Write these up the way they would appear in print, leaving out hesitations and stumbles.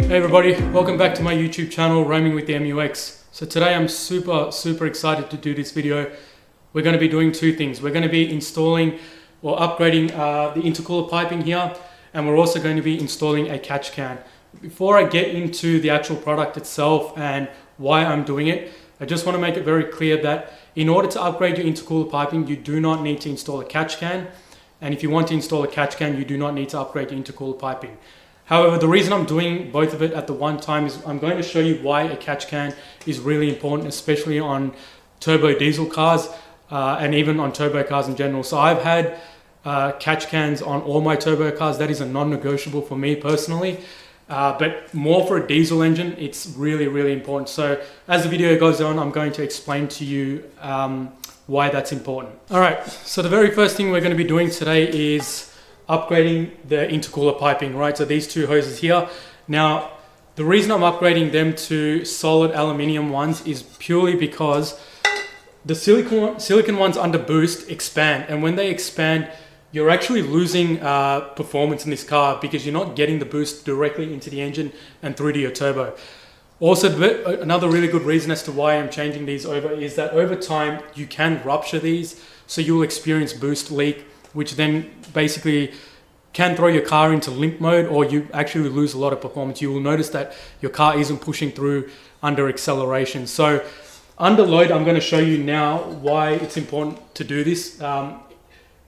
Hey everybody, welcome back to my YouTube channel, Roaming with the MU-X. So today I'm super excited to do this video. We're going to be doing two things. We're going to be installing or upgrading the intercooler piping here, and we're also going to be installing a catch can. Before I get into the actual product itself and why I'm doing it, I just want to make it very clear that in order to upgrade your intercooler piping, you do not need to install a catch can. And if you want to install a catch can, you do not need to upgrade your intercooler piping. However, the reason I'm doing both of it at the one time is I'm going to show you why a catch can is really important, especially on turbo diesel cars and even on turbo cars in general. So I've had catch cans on all my turbo cars. That is a non-negotiable for me personally. But more for a diesel engine, it's really important. So as the video goes on, I'm going to explain to you why that's important. All right, so the very first thing we're going to be doing today is upgrading the intercooler piping, right? So these two hoses here. Now, the reason I'm upgrading them to solid aluminium ones is purely because the silicon ones under boost expand, and when they expand, you're actually losing performance in this car because you're not getting the boost directly into the engine and through to your turbo. Also, another really good reason as to why I'm changing these over is that over time you can rupture these, so you'll experience boost leak, which then basically can throw your car into limp mode, or you actually lose a lot of performance. You will notice that your car isn't pushing through under acceleration. So under load, I'm going to show you now why it's important to do this.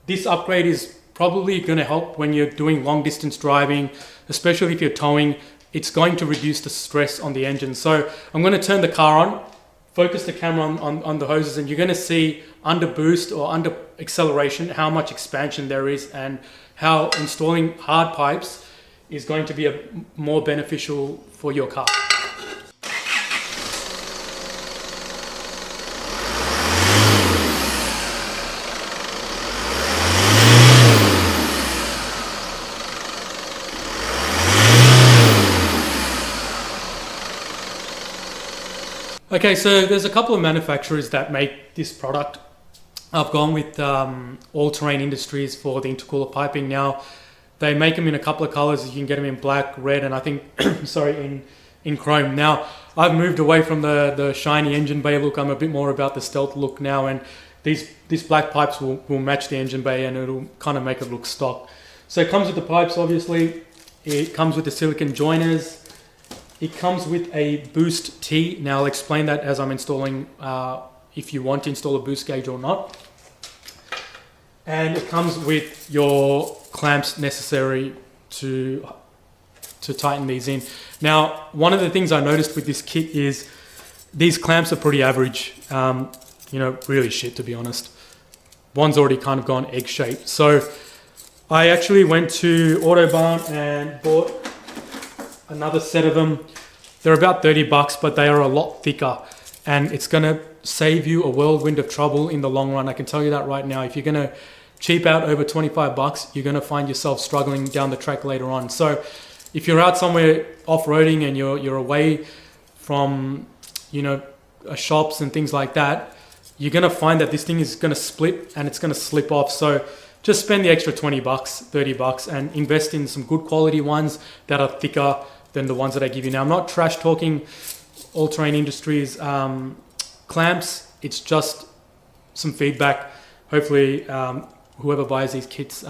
This upgrade is probably going to help when you're doing long distance driving, especially if you're towing. It's going to reduce the stress on the engine. So I'm going to turn the car on, focus the camera on the hoses, and you're going to see under boost or under acceleration how much expansion there is and how installing hard pipes is going to be more beneficial for your car. Okay, so there's a couple of manufacturers that make this product. I've gone with All Terrain Industries for the intercooler piping. Now, they make them in a couple of colors. You can get them in black, red, and I think, sorry, in chrome. Now, I've moved away from the shiny engine bay look. I'm a bit more about the stealth look now, and these black pipes will match the engine bay, and it'll kind of make it look stock. So it comes with the pipes, obviously. It comes with the silicone joiners. It comes with a boost T. Now I'll explain that as I'm installing, if you want to install a boost gauge or not. And it comes with your clamps necessary to tighten these in. Now, one of the things I noticed with this kit is these clamps are pretty average. Really shit, to be honest. One's already kind of gone egg-shaped. So I actually went to Autobarn and bought another set of them. They're about 30 bucks, but they are a lot thicker, and it's going to save you a whirlwind of trouble in the long run. I can tell you that right now. If you're going to cheap out over 25 bucks, you're going to find yourself struggling down the track later on. So if you're out somewhere off-roading and you're away from, shops and things like that, you're going to find that this thing is going to split and it's going to slip off. So just spend the extra 20 bucks, 30 bucks and invest in some good quality ones that are thicker than the ones that I give you. Now, I'm not trash talking All Terrain Industries clamps. It's just some feedback. Hopefully, whoever buys these kits,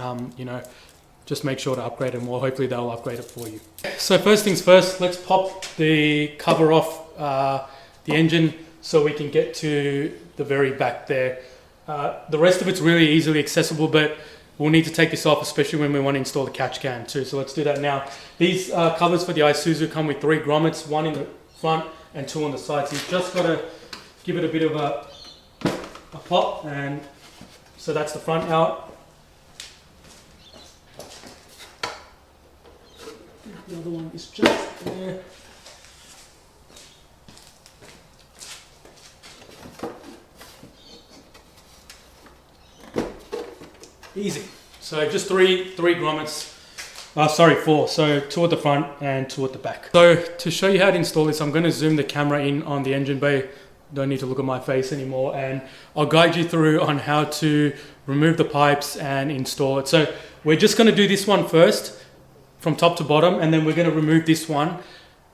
just make sure to upgrade them, or hopefully they'll upgrade it for you. So first things first, let's pop the cover off the engine so we can get to the very back there. The rest of it's really easily accessible, but we'll need to take this off, especially when we want to install the catch can too. So let's do that now. These covers for the Isuzu come with 3 grommets, 1 in the front and 2 on the side. So you've just got to give it a bit of a pop, and so that's the front out. The other one is just there. Easy. So just three grommets. 4. So 2 at the front and 2 at the back. So to show you how to install this, I'm going to zoom the camera in on the engine bay. Don't need to look at my face anymore, and I'll guide you through on how to remove the pipes and install it. So we're just going to do this one first from top to bottom, and then we're going to remove this one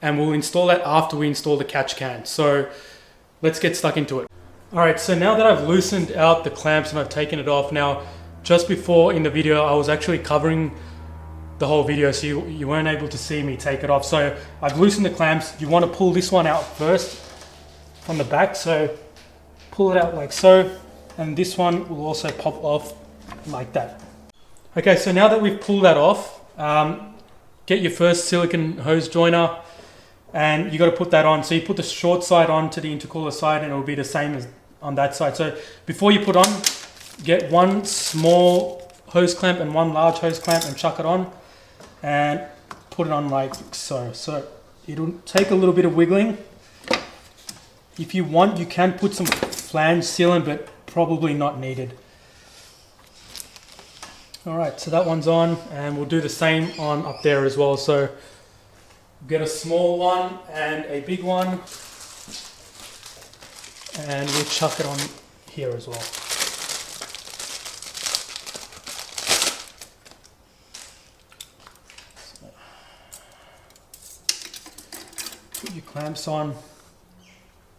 and we'll install that after we install the catch can. So let's get stuck into it. All right, so now that I've loosened out the clamps and I've taken it off, now just before in the video I was actually covering the whole video, so you weren't able to see me take it off. So I've loosened the clamps. You want to pull this one out first from the back, so pull it out like so, and this one will also pop off like that. Okay, so now that we've pulled that off, get your first silicone hose joiner, and you got to put that on. So you put the short side on to the intercooler side, and it will be the same as on that side. So before you put on, get one small hose clamp and one large hose clamp and chuck it on, and put it on like so. So it'll take a little bit of wiggling. If you want, you can put some flange sealant, but probably not needed. All right, so that one's on, and we'll do the same on up there as well. So get a small one and a big one, and we'll chuck it on here as well. Put your clamps on,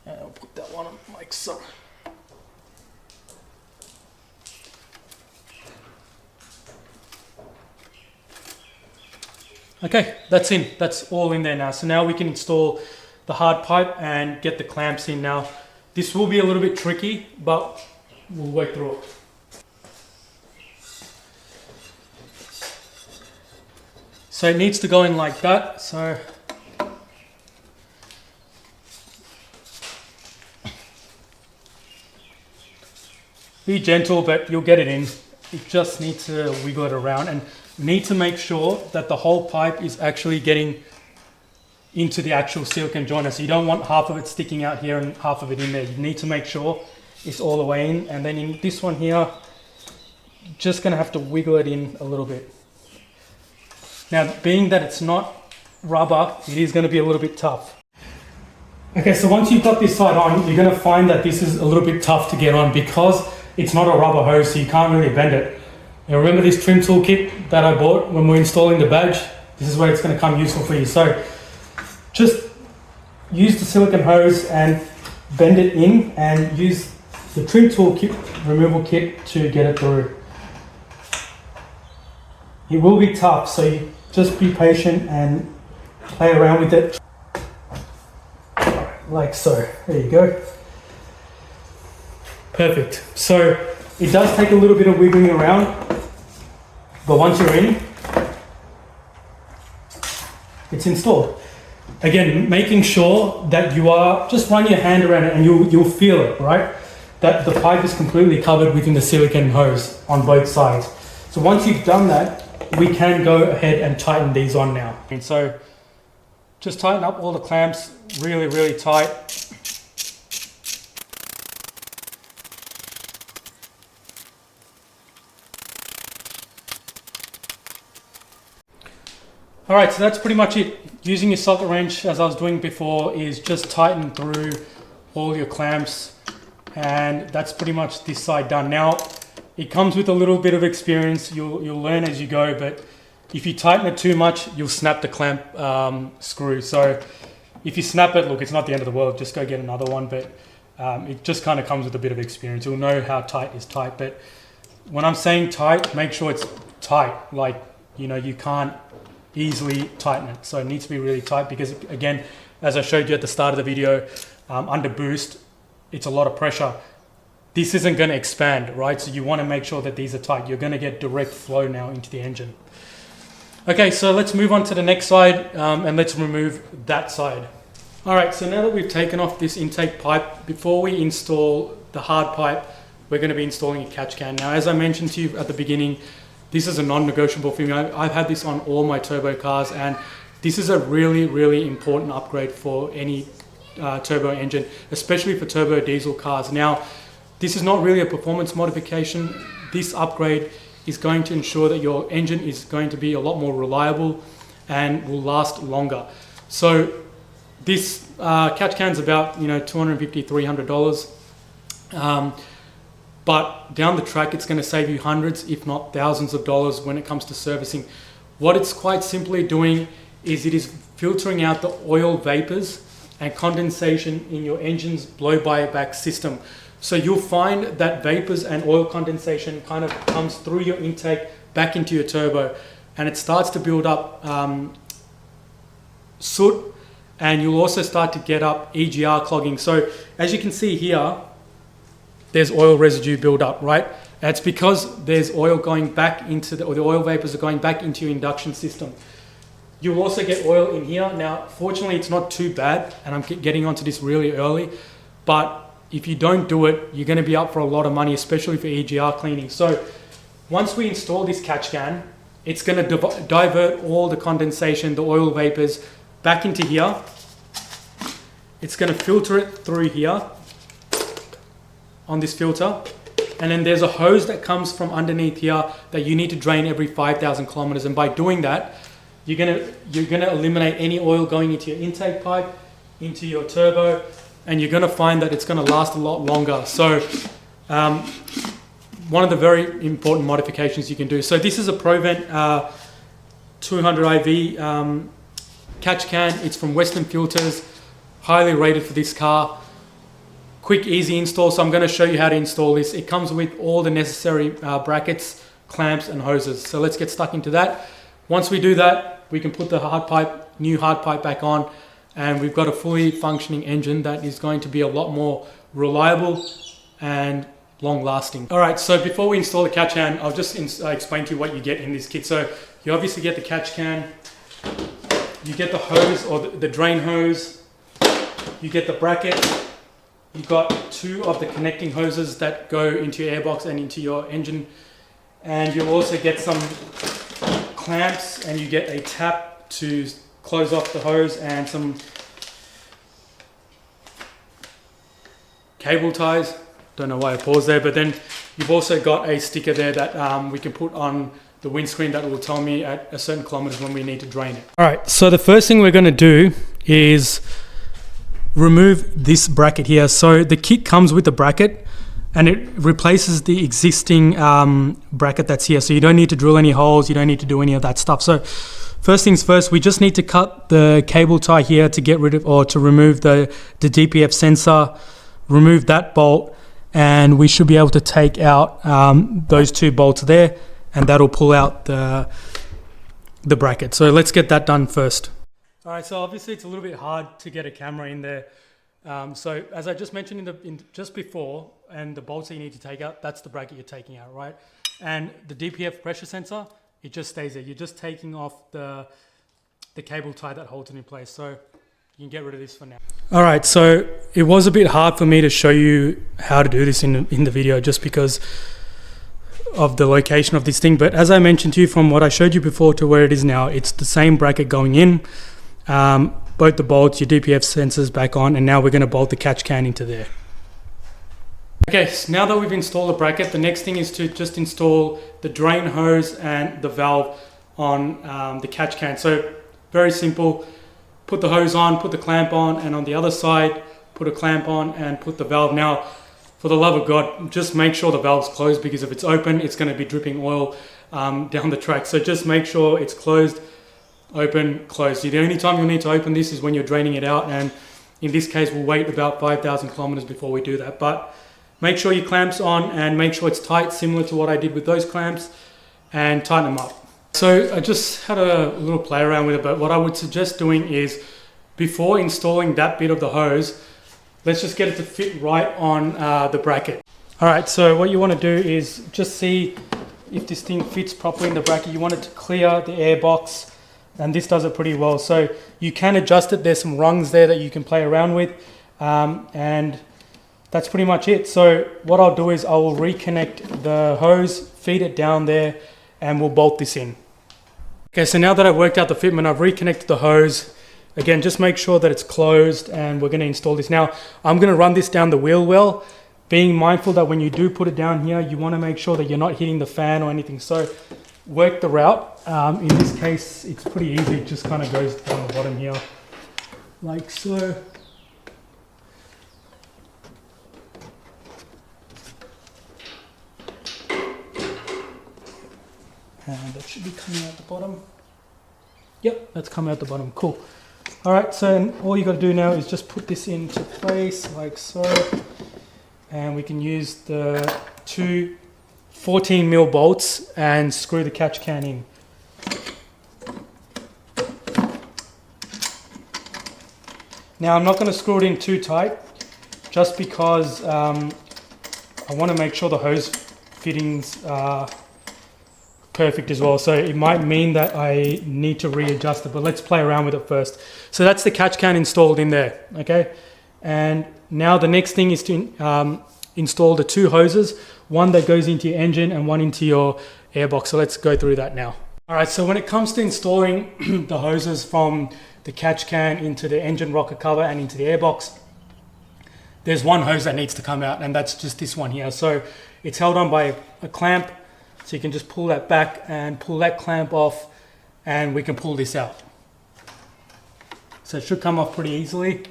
and I'll put that one on like so. Okay, that's in. That's all in there now. So now we can install the hard pipe and get the clamps in now. This will be a little bit tricky, but we'll work through it. So it needs to go in like that. So be gentle, but you'll get it in. You just need to wiggle it around and need to make sure that the whole pipe is actually getting into the actual silicone joiner. So you don't want half of it sticking out here and half of it in there. You need to make sure it's all the way in. And then in this one here, just gonna have to wiggle it in a little bit. Now, being that it's not rubber, it is gonna be a little bit tough. Okay, so once you've got this side on, you're gonna find that this is a little bit tough to get on because it's not a rubber hose, so you can't really bend it. Now remember this trim tool kit that I bought when we're installing the badge? This is where it's going to come useful for you. So just use the silicone hose and bend it in, and use the trim tool kit removal kit to get it through. It will be tough, so you just be patient and play around with it like so. There you go. Perfect. So it does take a little bit of wiggling around, but once you're in, it's installed. Again, making sure that you are, just run your hand around it and you'll feel it, right? That the pipe is completely covered within the silicone hose on both sides. So once you've done that, we can go ahead and tighten these on now. And so just tighten up all the clamps really, really tight. All right, so that's pretty much it. Using your socket wrench, as I was doing before, is just tighten through all your clamps, and that's pretty much this side done. Now, it comes with a little bit of experience. You'll learn as you go, but if you tighten it too much, you'll snap the clamp screw. So if you snap it, look, it's not the end of the world. Just go get another one, but it just kind of comes with a bit of experience. You'll know how tight is tight, but when I'm saying tight, make sure it's tight. Like, you know, you can't easily tighten it, so it needs to be really tight because, again, as I showed you at the start of the video, under boost it's a lot of pressure. This isn't going to expand, right? So you want to make sure that these are tight. You're going to get direct flow now into the engine. Okay, so let's move on to the next side, and let's remove that side. All right, so now that we've taken off this intake pipe, before we install the hard pipe, we're going to be installing a catch can. Now, as I mentioned to you at the beginning, this is a non-negotiable for me. I've had this on all my turbo cars, and this is a really, really important upgrade for any turbo engine, especially for turbo diesel cars. Now, this is not really a performance modification. This upgrade is going to ensure that your engine is going to be a lot more reliable and will last longer. So this catch can is about $250, $300. But down the track, it's going to save you hundreds, if not thousands of dollars when it comes to servicing. What it's quite simply doing is it is filtering out the oil vapors and condensation in your engine's blow-by-back system. So you'll find that vapors and oil condensation kind of comes through your intake back into your turbo, and it starts to build up soot, and you'll also start to get up EGR clogging. So as you can see here, there's oil residue build up, right? That's because there's oil going back into or the oil vapors are going back into your induction system. You'll also get oil in here. Now, fortunately, it's not too bad, and I'm getting onto this really early, but if you don't do it, you're going to be up for a lot of money, especially for EGR cleaning. So once we install this catch can, it's going to divert all the condensation, the oil vapors back into here. It's going to filter it through here on this filter. And then there's a hose that comes from underneath here that you need to drain every 5,000 kilometers. And by doing that, you're gonna eliminate any oil going into your intake pipe, into your turbo, and you're gonna find that it's gonna last a lot longer. So one of the very important modifications you can do. So this is a Provent 200 IV catch can. It's from Western Filters, highly rated for this car. Quick, easy install. So I'm going to show you how to install this. It comes with all the necessary brackets, clamps and hoses. So let's get stuck into that. Once we do that, we can put the new hard pipe back on, and we've got a fully functioning engine that is going to be a lot more reliable and long lasting. All right, so before we install the catch can, I'll just explain to you what you get in this kit. So you obviously get the catch can, you get the hose or the drain hose, you get the bracket. You've got two of the connecting hoses that go into your airbox and into your engine, and you'll also get some clamps, and you get a tap to close off the hose, and some cable ties. Don't know why I paused there, but then you've also got a sticker there that we can put on the windscreen that will tell me at a certain kilometers when we need to drain it. All right, so the first thing we're going to do is remove this bracket here. So the kit comes with the bracket, and it replaces the existing bracket that's here. So you don't need to drill any holes, you don't need to do any of that stuff. So first things first, we just need to cut the cable tie here to get rid of, or to remove the DPF sensor, remove that bolt, and we should be able to take out those two bolts there, and that'll pull out the bracket. So let's get that done first. All right, so obviously it's a little bit hard to get a camera in there. So as I just mentioned just before, and the bolts that you need to take out, that's the bracket you're taking out, right? And the DPF pressure sensor, it just stays there. You're just taking off the cable tie that holds it in place. So you can get rid of this for now. All right, so it was a bit hard for me to show you how to do this in the video just because of the location of this thing. But as I mentioned to you, from what I showed you before to where it is now, it's the same bracket going in. Both the bolts, your DPF sensors back on, and now we're going to bolt the catch can into there. Okay, so now that we've installed the bracket, the next thing is to just install the drain hose and the valve on the catch can. So very simple, put the hose on, put the clamp on, and on the other side, put a clamp on and put the valve. Now, for the love of God, just make sure the valve's closed, because if it's open, it's going to be dripping oil down the track. So just make sure it's closed. Open, close. The only time you'll need to open this is when you're draining it out, and in this case we'll wait about 5,000 kilometers before we do that. But make sure your clamps on and make sure it's tight, similar to what I did with those clamps, and tighten them up. So I just had a little play around with it, but what I would suggest doing is, before installing that bit of the hose, let's just get it to fit right on the bracket. All right, so what you want to do is just see if this thing fits properly in the bracket. You want it to clear the air box, and this does it pretty well. So you can adjust it. There's some rungs there that you can play around with, and that's pretty much it. So what I'll do is I will reconnect the hose, feed it down there, and we'll bolt this in. Okay, so now that I've worked out the fitment, I've reconnected the hose. Again, just make sure that it's closed, and we're going to install this. Now, I'm going to run this down the wheel well, being mindful that when you do put it down here, you want to make sure that you're not hitting the fan or anything. So work the route. In this case, it's pretty easy. It just kind of goes down the bottom here, like so. And that should be coming out the bottom. Yep, that's coming out the bottom. Cool. All right, so all you got to do now is just put this into place like so. And we can use the two 14mm bolts and screw the catch can in. Now I'm not going to screw it in too tight, just because I want to make sure the hose fittings are perfect as well. So it might mean that I need to readjust it, but let's play around with it first. So that's the catch can installed in there, okay? And now the next thing is to install the two hoses, one that goes into your engine and one into your airbox. So let's go through that now. All right, so when it comes to installing the hoses from the catch can into the engine rocker cover and into the airbox, there's one hose that needs to come out, and that's just this one here. So it's held on by a clamp, so you can just pull that back and pull that clamp off, and we can pull this out. So it should come off pretty easily.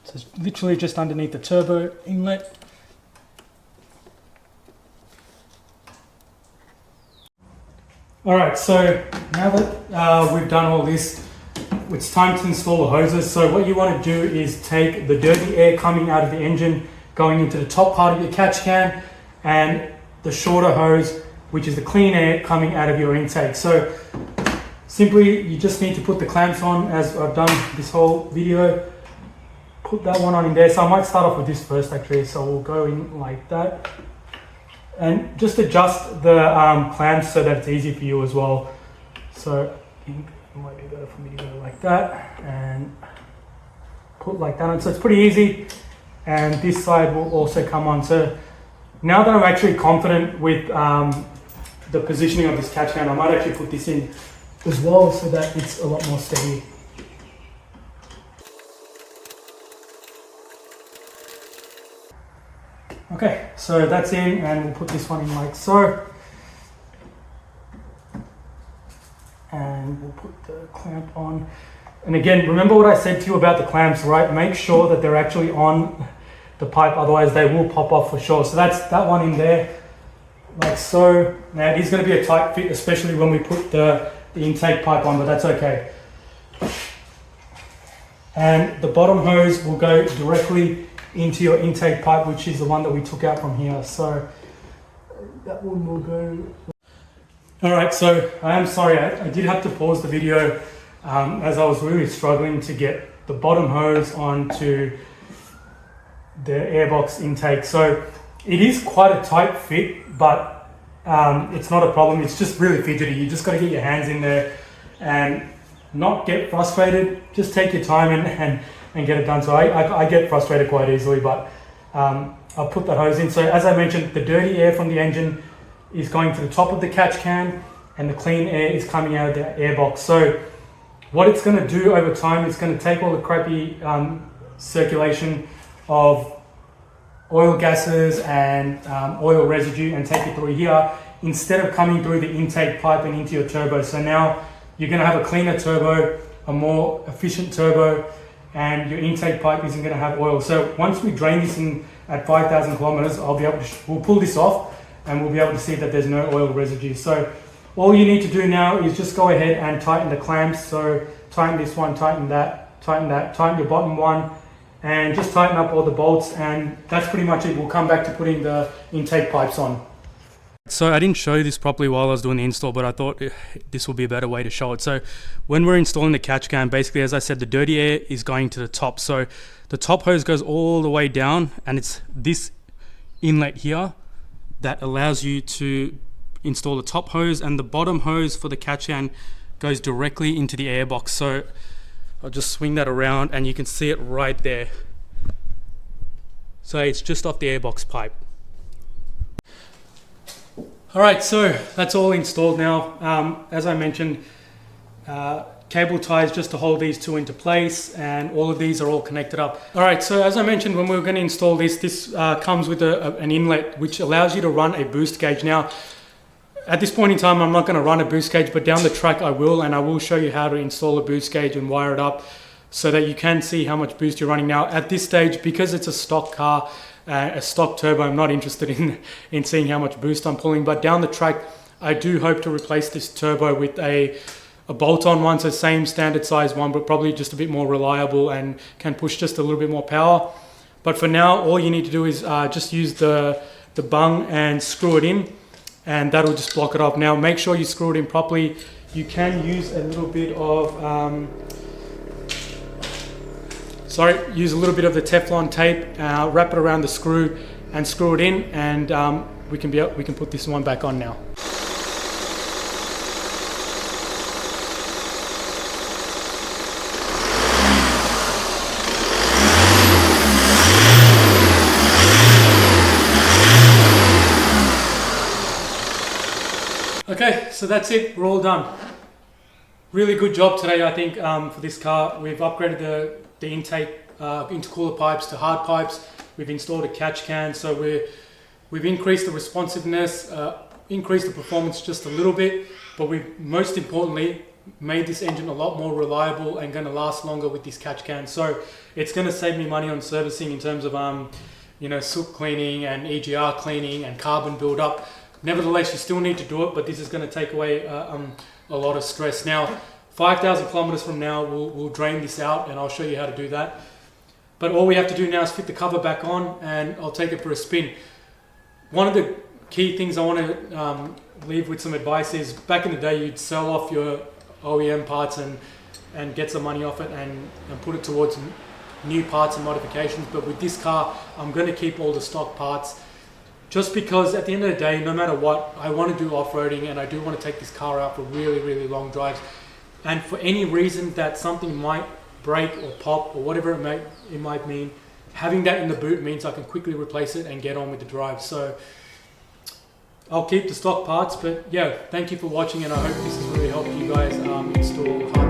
So it's literally just underneath the turbo inlet. All right, so now that we've done all this, it's time to install the hoses. So what you want to do is take the dirty air coming out of the engine, going into the top part of your catch can, and the shorter hose, which is the clean air coming out of your intake. So simply, you just need to put the clamps on, as I've done this whole video. Put that one on in there. So I might start off with this first actually. So we'll go in like that. And just adjust the clamps so that it's easy for you as well. So I think it might be better for me to go like that and put like that on. So it's pretty easy. And this side will also come on. So now that I'm actually confident with the positioning of this catch can, I might actually put this in as well so that it's a lot more steady. Okay, so that's in, and we'll put this one in like so. And we'll put the clamp on. And again, remember what I said to you about the clamps, right? Make sure that they're actually on the pipe, otherwise they will pop off for sure. So that's that one in there, like so. Now it is going to be a tight fit, especially when we put the intake pipe on, but that's okay. And the bottom hose will go directly into your intake pipe, which is the one that we took out from here. So that one will go. All right, so I am sorry, I did have to pause the video as I was really struggling to get the bottom hose onto the airbox intake. So it is quite a tight fit, but it's not a problem. It's just really fidgety. You just got to get your hands in there and not get frustrated. Just take your time and get it done. So I get frustrated quite easily, but I'll put that hose in. So as I mentioned, the dirty air from the engine is going to the top of the catch can, and the clean air is coming out of the airbox. So what it's going to do over time, it's going to take all the crappy circulation of oil gases and oil residue and take it through here, instead of coming through the intake pipe and into your turbo. So now you're going to have a cleaner turbo, a more efficient turbo, and your intake pipe isn't going to have oil. So once we drain this in at 5,000 kilometers, I'll be able to, we'll pull this off and we'll be able to see that there's no oil residue. So all you need to do now is just go ahead and tighten the clamps. So tighten this one, tighten that, tighten your bottom one, and just tighten up all the bolts, and that's pretty much it. We'll come back to putting the intake pipes on. So I didn't show this properly while I was doing the install, but I thought this will be a better way to show it. So when we're installing the catch can, basically, as I said, the dirty air is going to the top. So the top hose goes all the way down, and it's this inlet here that allows you to install the top hose, and the bottom hose for the catch can goes directly into the airbox. So I'll just swing that around and you can see it right there. So it's just off the airbox pipe. All right, so that's all installed now. As I mentioned, cable ties just to hold these two into place, and all of these are all connected up. All right, so as I mentioned, when we were going to install this comes with an inlet which allows you to run a boost gauge. Now, at this point in time, I'm not going to run a boost gauge, but down the track I will, and I will show you how to install a boost gauge and wire it up. so that you can see how much boost you're running. Now at this stage, because it's a stock car, a stock turbo, I'm not interested in seeing how much boost I'm pulling, but down the track I do hope to replace this turbo with a bolt-on one, so same standard size one, but probably just a bit more reliable and can push just a little bit more power. But for now, all you need to do is just use the bung and screw it in, and that'll just block it off. Now make sure you screw it in properly. You can use a little bit of use a little bit of the Teflon tape, wrap it around the screw and screw it in, and we can put this one back on now. Okay, so that's it, we're all done. Really good job today, I think, for this car. We've upgraded the intake intercooler pipes to hard pipes. We've installed a catch can, so we've increased the responsiveness, increased the performance just a little bit, but we've most importantly made this engine a lot more reliable and going to last longer with this catch can. So it's going to save me money on servicing in terms of soot cleaning and EGR cleaning and carbon build-up. Nevertheless, you still need to do it, but this is going to take away a lot of stress. Now, 5,000 kilometers from now, we'll drain this out, and I'll show you how to do that. But all we have to do now is fit the cover back on, and I'll take it for a spin. One of the key things I want to leave with some advice is, back in the day, you'd sell off your OEM parts and get some money off it and put it towards new parts and modifications. But with this car, I'm going to keep all the stock parts, just because at the end of the day, no matter what, I want to do off-roading, and I do want to take this car out for really, really long drives. And for any reason that something might break or pop or whatever it might mean, having that in the boot means I can quickly replace it and get on with the drive. So I'll keep the stock parts, but yeah, thank you for watching, and I hope this has really helped you guys install hard